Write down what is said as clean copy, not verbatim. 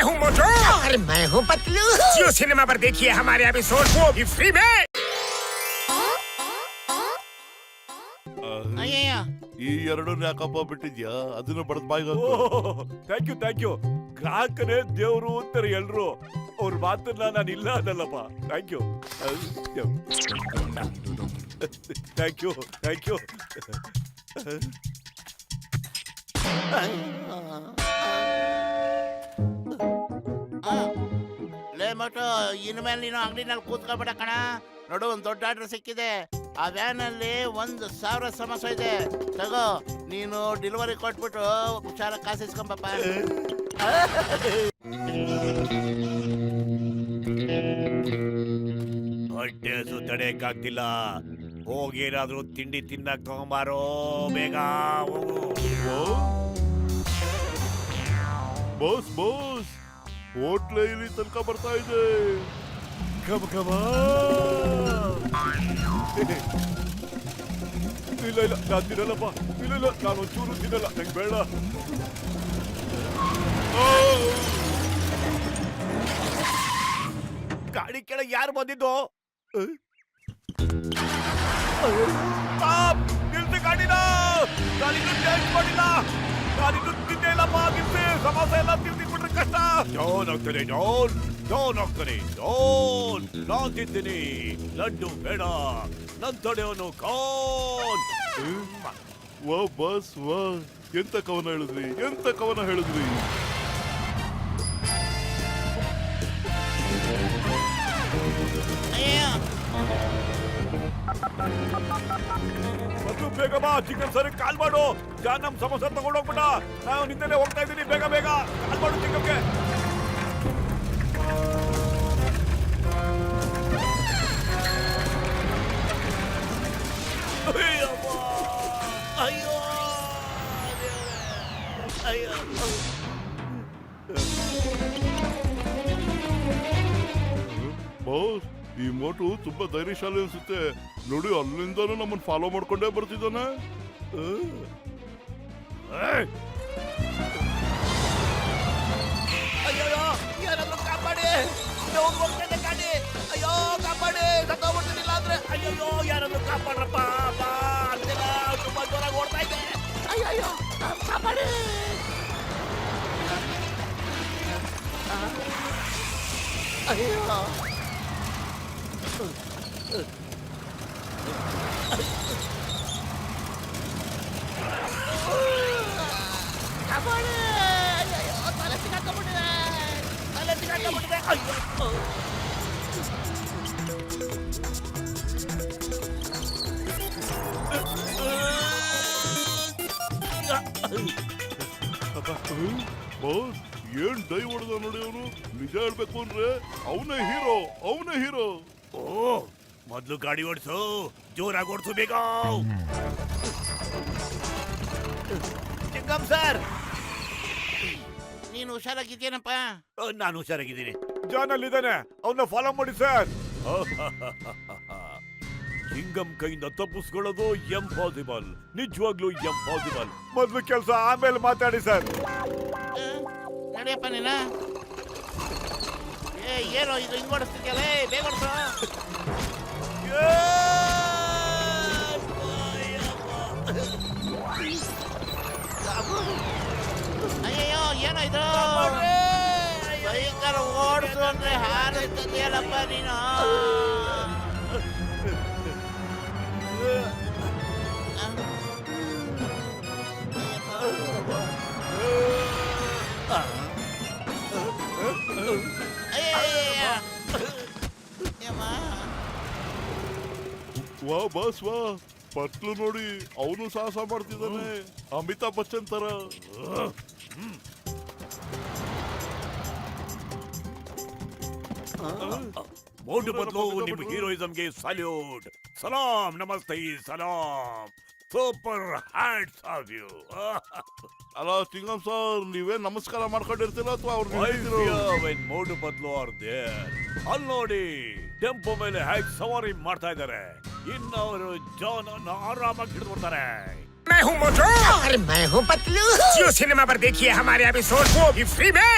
हूँ मोटू और मैं हूँ पतलू। जियो सिनेमा पर देखिए हमारे एपिसोड, वो भी फ्री में। ಅಯ್ಯಯ್ಯ, ಈ ಎರಡು ಯಾಕಪ್ಪ ಬಿಟ್ಟಿದ್ಯಾ? ಅದನ್ನ ಬಡದ್ ಬಾಯಿಗೆ ಥ್ಯಾಂಕ್ ಯು. ಗ್ರಾಹಕನೇ ದೇವ್ರು ಅಂತಾರೆ ಎಲ್ರು. ಅವ್ರ ಮಾತನ್ನ ನಾನು ಇಲ್ಲ ಅನ್ನಲ್ಲಪ್ಪ. Thank you. ಲೇ ಮೋಟು, ಇನ್ಮೇಲೆ ನೀನು ಅಂಗಡಿನಲ್ಲಿ ಕೂತ್ಕೊಬೇಡ ಕಣ. ನೋಡು, ಒಂದು ದೊಡ್ಡ ಆರ್ಡರ್ ಸಿಕ್ಕಿದೆ. ಆ ವ್ಯಾನ್ ಅಲ್ಲಿ 1,000 ಸಮೋಸ ಇದೆ. ತಗೋ, ನೀನು ಡೆಲಿವರಿ ಕೊಟ್ಬಿಟ್ಟು ಹುಷಾರ ಕಾಸು ಇಸ್ಕೊಂಬಪ್ಪ. ಹೊಟ್ಟೆ ಸುತ್ತಡಕ್ಕಾಗ್ತಿಲ್ಲ. ಹೋಗೇನಾದ್ರೂ ತಿಂಡಿ ತಿನ್ನಕ್ ತಗೊಂಬಾರೋ, ಬೇಗ ಹೋಗು. ಬಾಸ್ ಹೋಟ್ಲೆ ಇಲ್ಲಿ ತನಕ ಬರ್ತಾ ಇದೆ. ಇಲ್ಲ ನಾನು ತಿನ್ನಲ್ಲಪ್ಪ. ಇಲ್ಲ ನಾನು ಒಂಚೂರು ತಿನ್ನಲ್ಲ, ನಂಗೆ ಬೇಡ. ಗಾಡಿ ಕೆಳಗೆ ಯಾರು ಬಂದಿದ್ದು? ನಿಲ್ಸಿ ಗಾಡಿನ. ನಾನಿನ್ನು ಟೇಸ್ಟ್ ಮಾಡಿಲ್ಲ. ನಾನಿನ್ನು ತಿಂದೇ ಇಲ್ಲಪ್ಪ. ನಿಲ್ಸಿ, ಸಮೋಸ ಎಲ್ಲ ತಿಂದಿಟ್ಬಿಟ್ರೆ ಕಷ್ಟ. ಡೌನ್ ಆಗ್ತಾನೆ. ನಾನ್ ತಿಂತೀನಿ. ಲಡ್ಡು ಬೇಡ. ನನ್ ತೊಡೆಯವನು ಕಾನ್. ವಾ ಬಾಸ್ ವಾ, ಎಂತ ಕವನ ಹೇಳಿದ್ರಿ. ಮತ್ತು ಬೇಗ ಬಾ, ಚಿಕನ್ ಸರಿ ಕಾಲ್ ಮಾಡು. ಜಾನ್ ನಮ್ ಸಮೋಸ ತಗೊಂಡೋಗ್ಬಿಟ್ಟ. ನಾವು ನಿಂದಲೇ ಹೋಗ್ತಾ ಇದ್ದೀನಿ. ಬೇಗ ಕಾಲ್ ಮಾಡು ಚಿಕನ್ಗೆ. ಅಯ್ಯೋ, ಬಾಸ್, ಈ ಮೋಟು ತುಂಬಾ ಧೈರ್ಯಶಾಲಿ ಅನ್ಸುತ್ತೆ. ನೋಡಿ, ಅಲ್ಲಿಂದಾನು ನಮ್ಮನ್ನ ಫಾಲೋ ಮಾಡ್ಕೊಂಡೇ ಬರ್ತಿದ್ದಾನೆ. ಅಯ್ಯೋ, ಯಾರಾದ್ರೂ ಕಾಪಾಡಿ. ಹೋಗ್ತೇನೆ ಗಾಡಿ. ಅಯ್ಯೋ, ಕಾಪಾಡಿ. ಸತ್ತೋಗ್ಬಿಡ್ತಿಲ್ಲ ಅಂದ್ರೆ. ಅಯ್ಯೋ, ಯಾರಾದ್ರೂ ಕಾಪಾಡ್ರಪ್ಪ. ಅಂತೆಲ್ಲ ತುಂಬಾ ಜೋರಾಗಿ ಓಡ್ತಾ ಇದೆ. ಅಯ್ಯೋ, ಕಾಪಾಡಿ. ಅಯ್ಯೋ, ಕಾಪಾಡಿ. ಅಯ್ಯೋ, ತಲೆ ಸಿಕ್ಕಾಕೊಂಡ್ಬಿಟ್ಟಿದೆ. ಅಯ್ಯೋ, ಬಾಸ್, ಏನ್ ಡೈ ಹೊಡೆದ ನೋಡಿ ಅವನು. ನಿಜ ಹೇಳ್ಬೇಕು ಅಂದ್ರೆ ಅವನೇ ಹೀರೋ. ಓ, ಮೊದ್ಲು ಗಾಡಿ ಓಡಿಸು. ಜೋರಾಗಿ ಓಡಿಸು ಬೇಗ. ಚಿಂಗಂ ಸರ್, ನೀನು ಹುಷಾರಾಗಿದ್ದೇನಪ್ಪ? ನಾನು ಹುಷಾರಾಗಿದ್ದೀನಿ. ಜಾನ್ ಅಲ್ಲಿದ್ದಾನೆ, ಅವನ್ನ ಫಾಲೋ ಮಾಡಿ ಸರ್. ಚಿಂಗಂ ಕೈಯಿಂದ ತಪ್ಪಿಸ್ಕೊಳ್ಳೋದು ಎಂಪಾಸಿಬಲ್. ನಿಜವಾಗ್ಲೂ ಎಂಪಾಸಿಬಲ್. ಮೊದ್ಲು ಕೆಲಸ, ಆಮೇಲೆ ಮಾತಾಡಿ ಸರ್. ನಡಿಯಪ್ಪ ನೀನ. ಏನೋ ಇದು ಹಿಂಗ್ ಓಡಿಸ್ತಿದ್ಯಲ್ಲ, ಬೇಗ ಓಡಿಸು. ಅಯ್ಯಯ್ಯೋ, ಏನೋ ಇದು ಭಯಂಕರ. ಓಡಿಸು ಅಂದ್ರೆ ಹಾರಿಸ್ತದೆಯಲ್ಲಪ್ಪ ನೀನು. ವಾ ಬಾಸ್ ವಾ, ಪತ್ಲು ನೋಡಿ, ಅವನು ಸಾಹಸ ಮಾಡ್ತಿದ್ದಾನೆ. ಅಮಿತಾಬ್ ಬಚ್ಚನ್ ತರ. ಮೋಟು ಪತ್ಲು, ನಿಮ್ ಹೀರೋಯಿಸಮ್ಗೆ ಸಲ್ಯೂಟ್. ಸಲಾಂ, ನಮಸ್ತೆ, ಸಲಾಂ. Super hats off you. ಅಲ್ಲ ಚಿಂಗಂ ಸರ್, ನೀವೇ ನಮಸ್ಕಾರ ಮಾಡ್ಕೊಂಡಿರ್ತೀರ ಅಥವಾ ಮೋಟು ಪತ್ಲು ಆರ್ ದೇರ್. ಅಲ್ಲಿ ನೋಡಿ, ಟೆಂಪೋ ಮೇಲೆ ಹೇಗೆ ಸವಾರಿ ಮಾಡ್ತಾ ಇದ್ದಾರೆ. ಇನ್ನು ಅವರು ಜಾನ್ ಅನ್ನು ಆರಾಮಾಗಿ ಹಿಡಿದು ಬರ್ತಾರೆ. मैं हूँ मोटू और मैं हूँ पतलू। जियो सिनेमा पर देखिए हमारे एपिसोड, वो भी फ्री में।